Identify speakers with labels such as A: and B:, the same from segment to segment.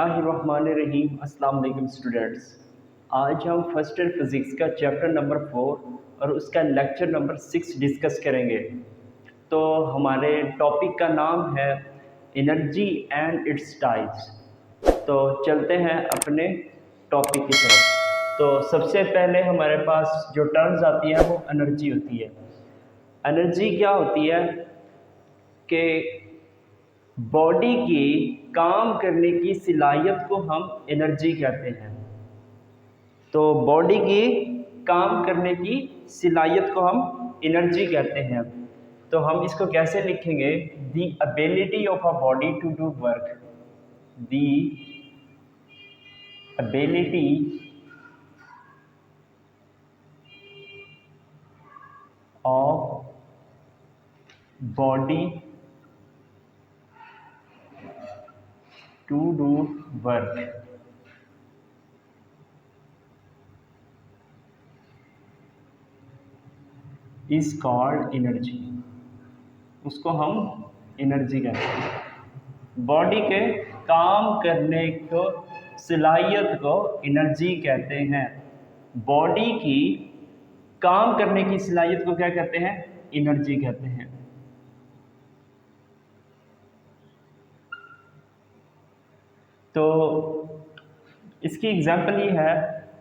A: बिस्मिल्लाहिर्रहमानिर्रहीम। अस्सलाम वालेकुम स्टूडेंट्स। आज हम फर्स्ट ईयर फिज़िक्स का चैप्टर नंबर 4 और उसका लेक्चर नंबर 6 डिस्कस करेंगे। तो हमारे टॉपिक का नाम है एनर्जी एंड इट्स टाइप्स। तो चलते हैं अपने टॉपिक की तरफ। तो सबसे पहले हमारे पास जो टर्म्स आती है वो एनर्जी होती है। एनर्जी क्या होती है कि बॉडी की काम करने की सलाहियत को हम एनर्जी कहते हैं। तो बॉडी की काम करने की सलाहियत को हम एनर्जी कहते हैं। तो हम इसको कैसे लिखेंगे? The ability of a body to do work. The ability of body to do work is called energy. उसको हम एनर्जी कहते हैं। बॉडी के काम करने को सलाहियत को एनर्जी कहते हैं। बॉडी की काम करने की सलाहियत को क्या कहते हैं? एनर्जी कहते हैं। तो इसकी एग्जांपल ये है।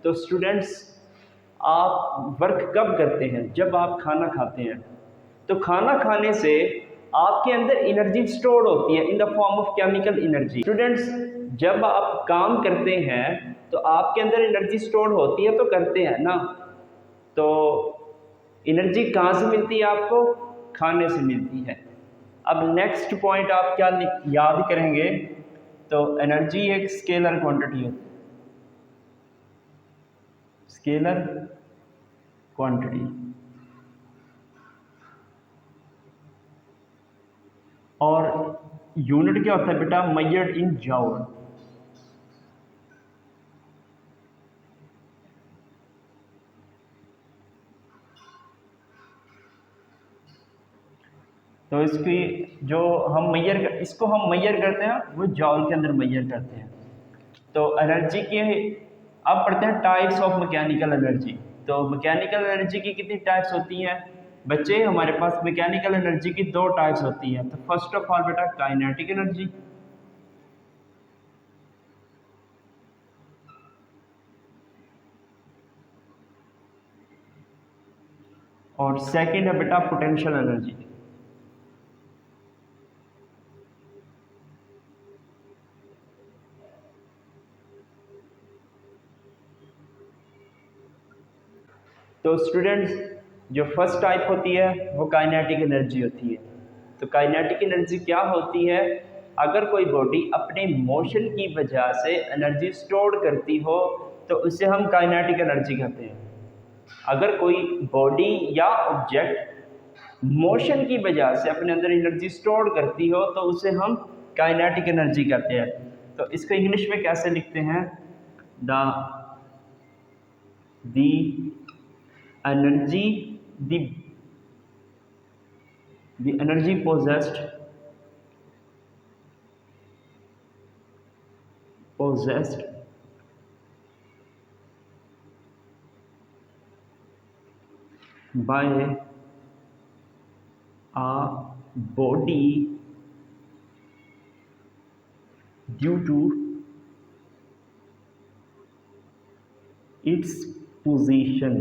A: तो स्टूडेंट्स, आप वर्क कब करते हैं? जब आप खाना खाते हैं। तो खाना खाने से आपके अंदर एनर्जी स्टोर होती है in the form of chemical energy. Students, जब आप काम करते हैं तो आपके अंदर एनर्जी स्टोर होती है, तो करते हैं ना। तो एनर्जी कहाँ से मिलती है आपको? खाने से मिलती है। अब नेक्स्ट पॉइंट आप क्या याद करेंगे? तो एनर्जी एक स्केलर क्वांटिटी होती है। Scalar quantity. और यूनिट क्या होता है बेटा? Measured in joule. तो इसकी जो हम इसको हम मेजर करते हैं वो जॉल के अंदर मेजर करते हैं। तो एनर्जी के अब पढ़ते हैं टाइप्स ऑफ मैकेनिकल एनर्जी। तो मैकेनिकल एनर्जी की कितनी टाइप्स होती हैं बच्चे? हमारे पास मैकेनिकल एनर्जी की दो टाइप्स होती हैं। तो फर्स्ट ऑफ ऑल बेटा काइनेटिक एनर्जी, और सेकंड है बेटा पोटेंशियल एनर्जी। तो स्टूडेंट्स, जो फर्स्ट टाइप होती है वो काइनेटिक एनर्जी होती है। तो काइनेटिक एनर्जी क्या होती है? अगर कोई बॉडी अपने मोशन की वजह से एनर्जी स्टोर करती हो तो उसे हम काइनेटिक एनर्जी कहते हैं। अगर कोई बॉडी या ऑब्जेक्ट मोशन की वजह से अपने अंदर एनर्जी स्टोर करती हो तो उसे हम काइनेटिक एनर्जी कहते हैं। तो इसको इंग्लिश में कैसे लिखते हैं? दी energy the energy possessed by a body due to its motion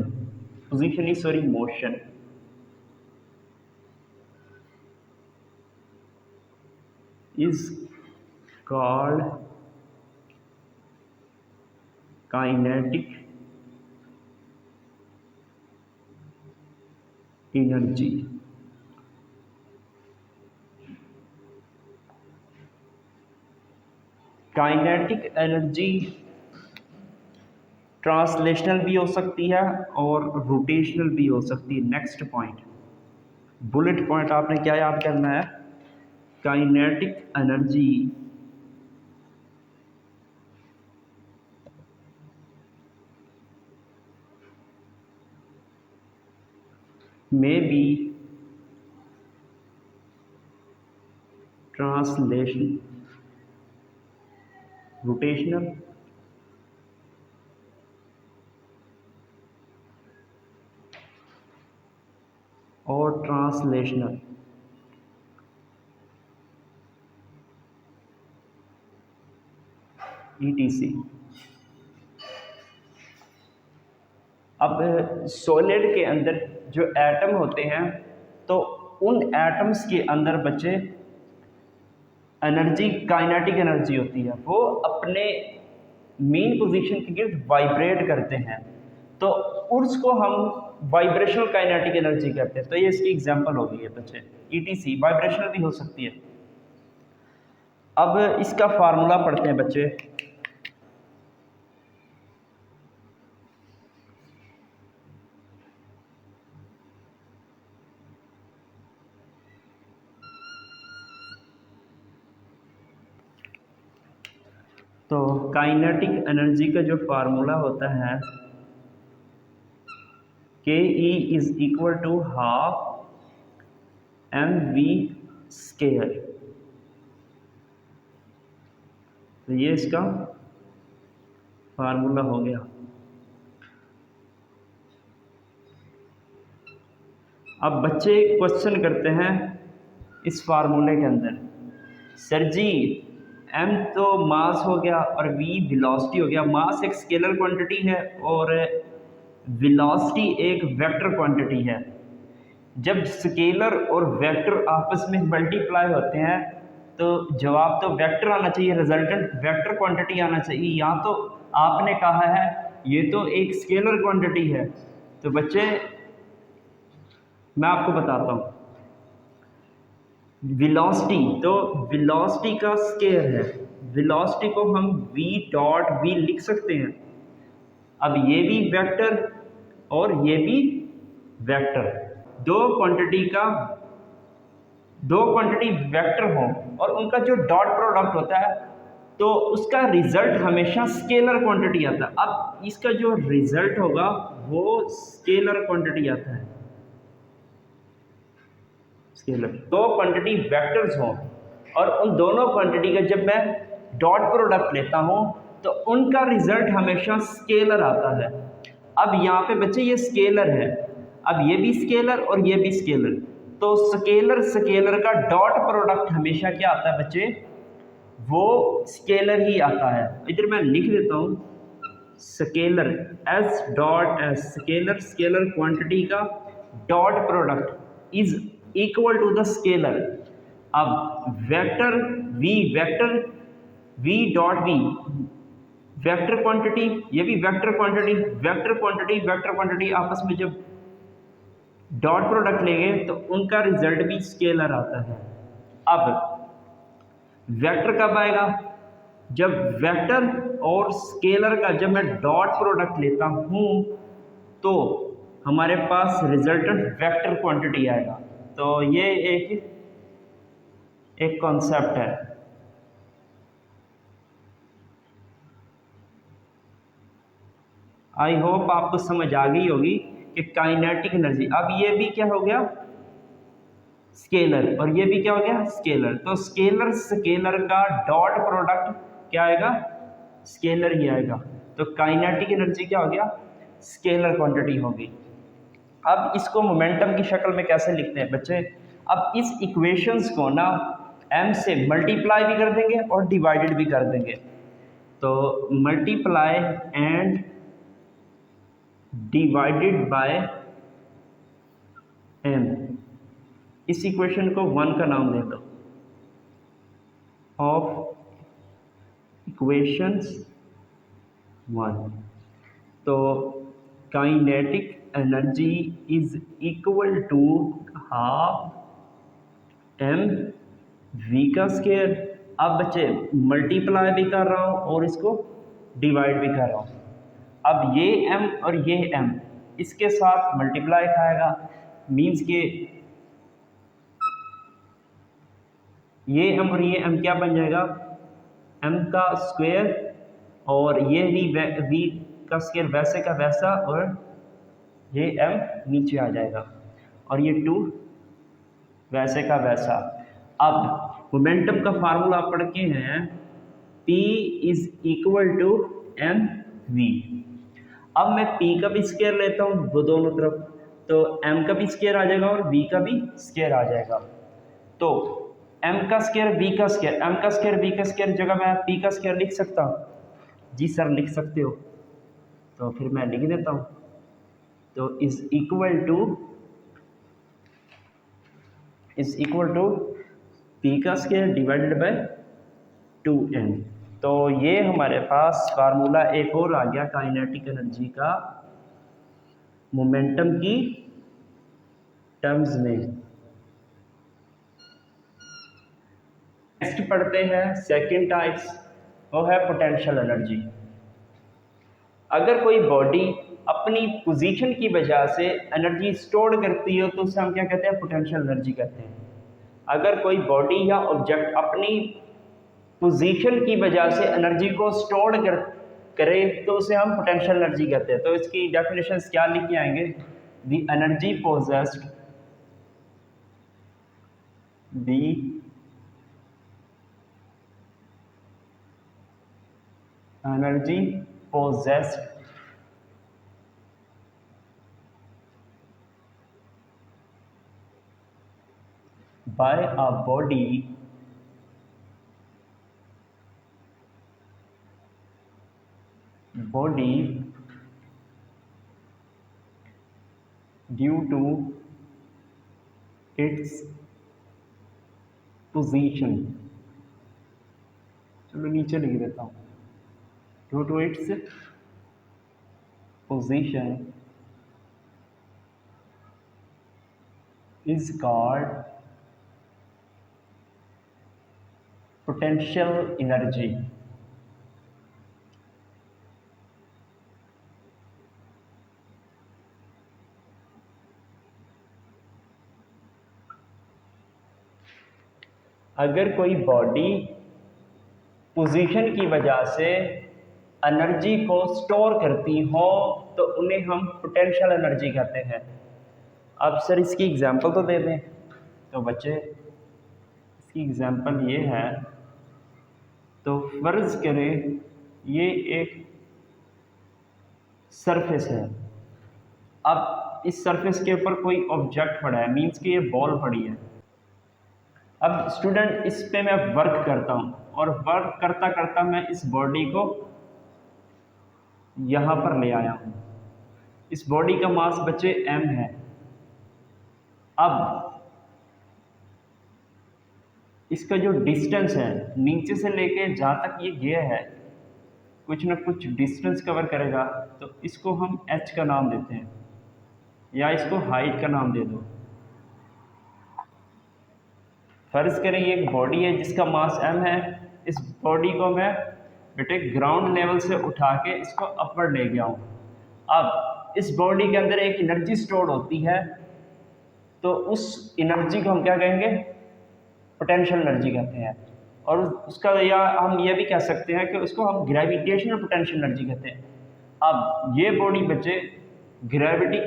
A: is called kinetic energy। Kinetic energy translational भी हो सकती है और रोटेशनल भी हो सकती है। नेक्स्ट पॉइंट, बुलेट पॉइंट आपने क्या याद करना है? Kinetic energy may be translation rotational और ट्रांसलेशनल। ETC। अब सॉलिड के अंदर जो एटम होते हैं तो उन एटम्स के अंदर बच्चे एनर्जी, काइनेटिक एनर्जी होती है, वो अपने मेन पोजीशन के गिर्द वाइब्रेट करते हैं, तो उसको हम वाइब्रेशनल काइनेटिक एनर्जी कहते हैं। तो ये इसकी एग्जांपल हो गई है बच्चे। ETC वाइब्रेशनल भी हो सकती है। अब इसका फार्मूला पढ़ते हैं बच्चे। तो काइनेटिक एनर्जी का जो फार्मूला होता है KE is equal to half mv square. तो ये इसका फार्मूला हो गया। अब बच्चे क्वेश्चन करते हैं इस फार्मूले के अंदर, सर जी m तो मास हो गया और v वेलोसिटी हो गया। मास एक स्केलर क्वांटिटी है और वेलोसिटी एक वेक्टर क्वांटिटी है। जब स्केलर और वेक्टर आपस में मल्टीप्लाई होते हैं तो जवाब तो वेक्टर आना चाहिए, रिजल्टेंट वेक्टर क्वांटिटी आना चाहिए। यहाँ तो आपने कहा है ये तो एक स्केलर क्वांटिटी है। तो बच्चे मैं आपको बताता हूँ, वेलोसिटी तो वेलोसिटी का स्केयर है, वेलोसिटी को हम v डॉट v लिख सकते हैं। अब ये भी वेक्टर और ये भी वेक्टर, दो क्वांटिटी वेक्टर हो और उनका जो डॉट प्रोडक्ट होता है तो उसका रिजल्ट हमेशा स्केलर क्वांटिटी आता है। अब इसका जो रिजल्ट होगा वो स्केलर क्वांटिटी आता है। स्केलर दो क्वांटिटी वेक्टर्स हों और उन दोनों क्वांटिटी का जब मैं डॉट प्रोडक्ट लेता हूं तो उनका रिजल्ट हमेशा स्केलर आता है। अब यहाँ पे बच्चे ये स्केलर है, अब ये भी स्केलर और ये भी स्केलर, तो स्केलर का डॉट प्रोडक्ट हमेशा क्या आता है बच्चे, वो स्केलर ही आता है। इधर मैं लिख देता हूँ scalar S dot S, scalar quantity का dot product is equal to the scalar. अब vector v dot v vector quantity, ये भी वेक्टर क्वांटिटी आपस में जब डॉट प्रोडक्ट लेंगे तो उनका रिजल्ट भी स्केलर आता है। अब वेक्टर कब आएगा, जब वेक्टर और स्केलर का जब मैं डॉट प्रोडक्ट लेता हूं तो हमारे पास रिजल्टेंट वेक्टर क्वांटिटी आएगा। तो ये एक कॉन्सेप्ट है। आई होप आपको समझ आ गई होगी कि काइनेटिक एनर्जी। अब ये भी क्या हो गया स्केलर और ये भी क्या हो गया स्केलर, तो स्केलर का डॉट प्रोडक्ट क्या आएगा, स्केलर ही आएगा। तो काइनेटिक एनर्जी क्या हो गया, स्केलर क्वांटिटी होगी। अब इसको मोमेंटम की शक्ल में कैसे लिखते हैं बच्चे, अब इस इक्वेशंस को ना m से मल्टीप्लाई भी कर देंगे और डिवाइडेड भी कर देंगे। तो multiply and divided by m, इस इक्वेशन को 1 का नाम दे दो, ऑफ इक्वेशंस 1। तो kinetic energy is equal to half m v का स्क्वायर। अब बच्चे मल्टीप्लाई भी कर रहा हूँ और इसको डिवाइड भी कर रहा हूँ। अब ये m और ये m इसके साथ मल्टीप्लाई खाएगा, मीन्स के ये m और ये m क्या बन जाएगा, m का स्क्वायर और ये v का स्क्वायर वैसे का वैसा, और ये m नीचे आ जाएगा और ये 2 वैसे का वैसा। अब मोमेंटम का फार्मूला पढ़ के हैं P is equal to M V. अब मैं P का भी स्क्वायर लेता हूँ वो दोनों तरफ, तो M का भी स्क्वायर आ जाएगा और V का भी स्क्वायर आ जाएगा। तो M का स्क्वायर V का स्क्वायर, M का स्क्वायर V का स्क्वायर जगह मैं P का स्क्वायर लिख सकता हूँ? जी सर लिख सकते हो, तो फिर मैं लिख देता हूँ। तो इज इक्वल टू P का स्क्वायर डिवाइडेड बाय 2m। तो ये हमारे पास फार्मूला एक और आ गया काइनेटिक एनर्जी का मोमेंटम की टर्म्स में। नेक्स्ट पढ़ते हैं सेकंड टाइप्स, वो है पोटेंशियल एनर्जी। अगर कोई बॉडी अपनी पोजीशन की वजह से एनर्जी स्टोर करती हो तो उसे हम क्या कहते हैं? पोटेंशियल एनर्जी कहते हैं। अगर कोई बॉडी या ऑब्जेक्ट अपनी पोजीशन की वजह से एनर्जी को स्टोर करे तो उसे हम पोटेंशियल एनर्जी कहते हैं। तो इसकी डेफिनेशंस क्या लिख के आएंगे? The energy possessed by a body due to its position। चलो नीचे लिख देता हूँ, due to its position is called potential energy। अगर कोई बॉडी पोजीशन की वजह से एनर्जी को स्टोर करती हो तो उन्हें हम पोटेंशियल एनर्जी कहते हैं। अब सर इसकी एग्जांपल तो दे दें। तो बच्चे इसकी एग्जांपल ये है, तो फर्ज करें ये एक सरफेस है। अब इस सरफेस के ऊपर कोई ऑब्जेक्ट पड़ा है, मीन्स कि ये बॉल पड़ी है। अब स्टूडेंट इस पे मैं वर्क करता हूँ और वर्क करता करता मैं इस बॉडी को यहाँ पर ले आया हूँ। इस बॉडी का मास बच्चे m है। अब इसका जो डिस्टेंस है नीचे से लेके जहाँ तक ये गया है कुछ ना कुछ डिस्टेंस कवर करेगा, तो इसको हम h का नाम देते हैं या इसको हाइट का नाम दे दो। फर्ज करें ये एक बॉडी है जिसका मास m है। इस बॉडी को मैं बेटे ग्राउंड लेवल से उठा के इसको अपवर्ड ले गया हूँ। अब इस बॉडी के अंदर एक एनर्जी स्टोर होती है, तो उस एनर्जी को हम क्या कहेंगे? पोटेंशियल एनर्जी कहते हैं। और उसका या हम ये भी कह सकते हैं कि उसको हम ग्रेविटेशनल पोटेंशियल एनर्जी कहते हैं। अब ये बॉडी बच्चे ग्रेविटी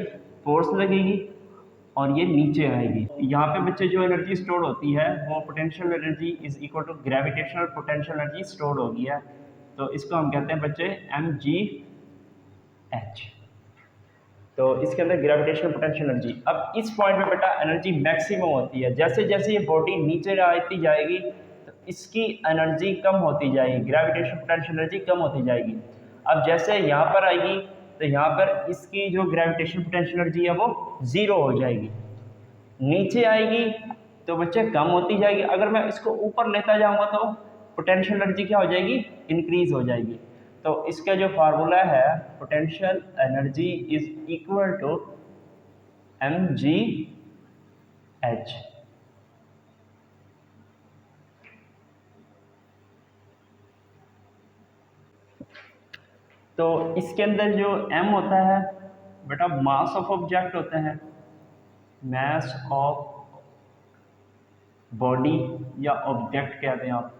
A: फोर्स लगेगी और ये नीचे आएगी। यहाँ पे बच्चे जो एनर्जी स्टोर होती है वो potential energy is equal to gravitational potential energy store होगी है। तो इसको हम कहते हैं बच्चे mgh। तो इसके अंदर ग्रेविटेशनल पोटेंशियल एनर्जी। अब इस पॉइंट पे बेटा एनर्जी मैक्सिमम होती है। जैसे जैसे ये बॉडी नीचे आती जाएगी तो इसकी एनर्जी कम होती जाएगी, ग्रेविटेशनल पोटेंशियल एनर्जी कम होती जाएगी। अब जैसे यहाँ पर आएगी तो यहाँ पर इसकी जो ग्रेविटेशनल पोटेंशियल एनर्जी है वो 0 हो जाएगी। नीचे आएगी तो बच्चे कम होती जाएगी। अगर मैं इसको ऊपर लेता जाऊँगा तो पोटेंशियल एनर्जी क्या हो जाएगी? इंक्रीज हो जाएगी। तो इसका जो फार्मूला है potential energy is equal to mgh। तो इसके अंदर जो m होता है बेटा मास ऑफ ऑब्जेक्ट होते हैं, मास ऑफ बॉडी या ऑब्जेक्ट कहते हैं आप।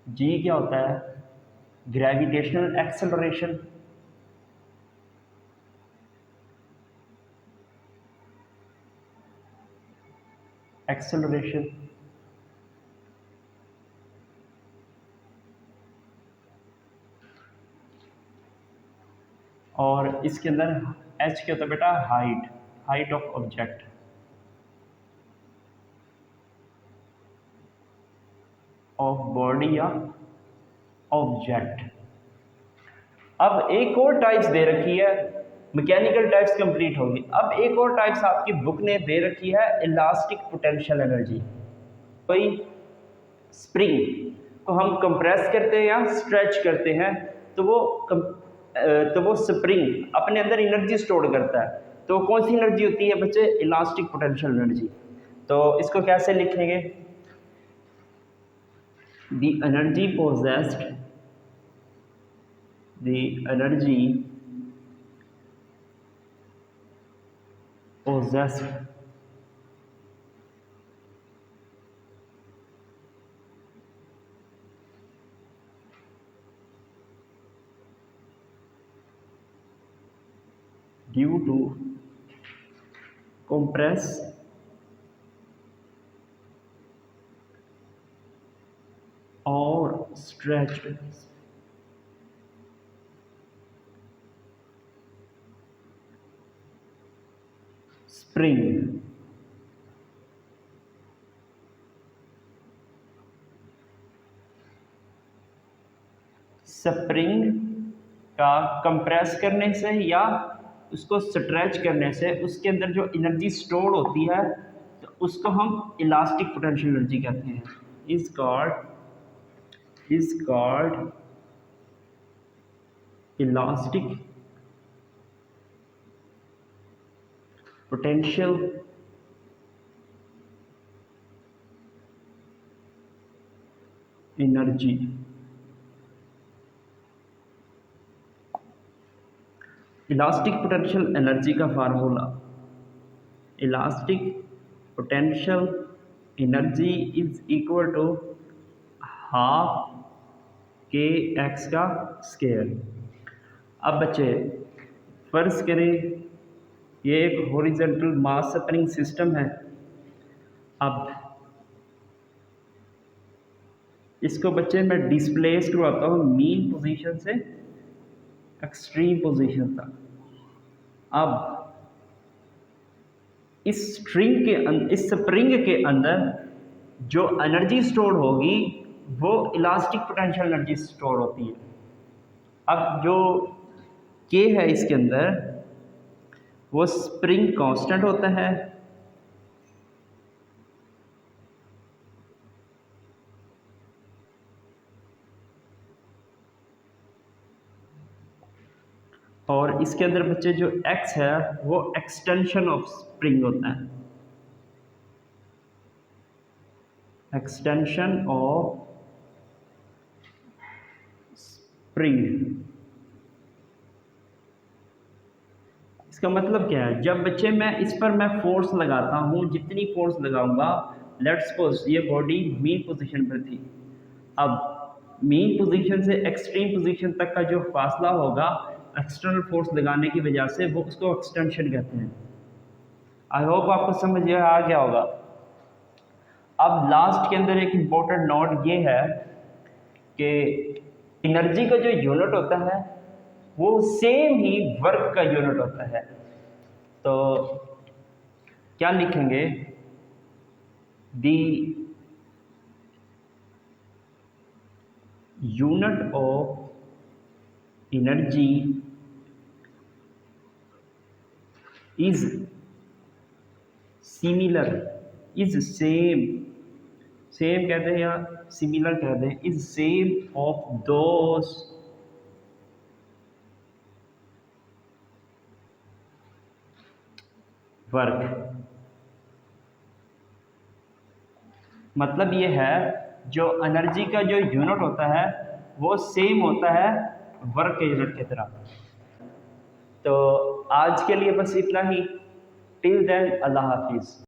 A: g क्या होता है? Gravitational acceleration. और इसके अंदर एच क्या होता है बेटा, height, height of object. Of body या ऑब्जेक्ट। अब एक और टाइप्स दे रखी है, मैकेनिकल टाइप्स कंप्लीट होगी। अब एक और टाइप्स आपकी बुक ने दे रखी है, इलास्टिक पोटेंशियल एनर्जी। कोई स्प्रिंग को हम कंप्रेस करते हैं या स्ट्रेच करते हैं तो वो स्प्रिंग अपने अंदर एनर्जी स्टोर करता है। तो कौन सी एनर्जी होती है बच्चे, इलास्टिक पोटेंशियल एनर्जी। तो इसको कैसे लिखेंगे, the energy possessed, the energy possessed due to compress or stretched spring। Spring का कंप्रेस करने से या उसको स्ट्रेच करने से उसके अंदर जो एनर्जी स्टोर होती है तो उसको हम इलास्टिक पोटेंशियल एनर्जी कहते हैं। Is called elastic potential energy. Elastic potential energy का formula, elastic potential energy is equal to half के एक्स का स्क्वायर। अब बच्चे फर्ज करें ये एक हॉरिजॉन्टल मास स्प्रिंग सिस्टम है। अब इसको बच्चे मैं डिस्प्लेस करवाता हूँ मीन पोजीशन से एक्सट्रीम पोजीशन तक। अब इस स्प्रिंग के अंदर जो एनर्जी स्टोर होगी वो इलास्टिक पोटेंशियल एनर्जी स्टोर होती है। अब जो के है इसके अंदर वो स्प्रिंग कांस्टेंट होता है, और इसके अंदर बच्चे जो x है वो एक्सटेंशन ऑफ स्प्रिंग होता है, एक्सटेंशन ऑफ स्प्रिंग। इसका मतलब क्या है, जब बच्चे मैं इस पर मैं फोर्स लगाता हूँ, जितनी फोर्स लगाऊंगा, लेट्स सपोज ये बॉडी मीन पोजीशन पर थी, अब मीन पोजीशन से एक्सट्रीम पोजीशन तक का जो फासला होगा एक्सटर्नल फोर्स लगाने की वजह से वो उसको एक्सटेंशन कहते हैं। आई होप आपको समझ आ गया होगा। अब लास्ट के अंदर एक इम्पोर्टेंट नोट ये है कि एनर्जी का जो यूनिट होता है वो सेम ही वर्क का यूनिट होता है। तो क्या लिखेंगे, the unit of energy is similar, is same, same कहते हैं या सिमिलर कहते हैं, is same of those work. मतलब ये है जो एनर्जी का जो यूनिट होता है वो सेम होता है वर्क के यूनिट की तरह। तो आज के लिए बस इतना ही। टिल देन अल्लाह हाफिज़।